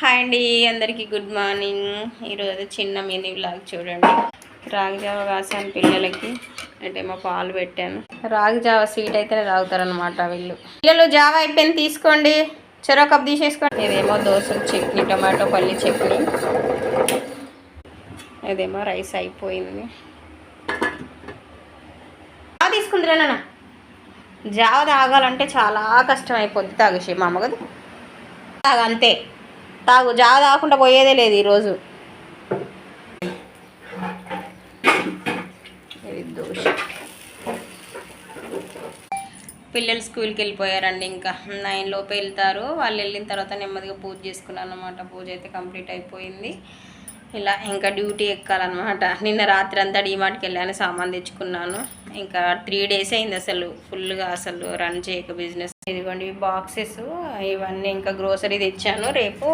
Hi అండి, అందరికీ good morning. ఈరోజు చిన్న మినీ వ్లాగ్ చూడండి. రాగి జావ కాసాను పిల్లలకి, ఏమో పాలు పెట్టాను. రాగి జావ స్వీట్ అయితేనే తాగుతారనమాట వీళ్ళు. పిల్లలు జావ అయిపోయింది, తీసుకోండి, చెరో కప్ తీసేసుకోండి. ఇదేమో దోశలు చట్నీ, టమాటో పల్లి చట్నీ. ఇదేమో రైస్ అయిపోయింది. తీసుకుందిరా నాన్న. జావ తాగాలంటే చాలా కష్టం అయిపోద్ది. తాగేసి మా అమ్మ కదా, తాగు అంతే, తాగు. జావ తాగకుండా పోయేదే లేదు ఈరోజు. ఇది దోశ. పిల్లలు స్కూల్కి వెళ్ళిపోయారండి, ఇంకా 9 లోపు వెళ్తారు. వాళ్ళు వెళ్ళిన తర్వాత నెమ్మదిగా పూజ చేసుకున్నాను అనమాట. పూజ అయితే కంప్లీట్ అయిపోయింది. ఇలా ఇంకా డ్యూటీ ఎక్కాలన్నమాట. నిన్న రాత్రి అంతా డీమార్ట్కి వెళ్ళాను, సామాన్ తెచ్చుకున్నాను. ఇంకా 3 డేస్ అయింది అసలు ఫుల్గా అసలు రన్ చేయక బిజినెస్. ఇదిగోండి బాక్సెస్, ఇవన్నీ ఇంకా గ్రోసరీ తెచ్చాను. రేపు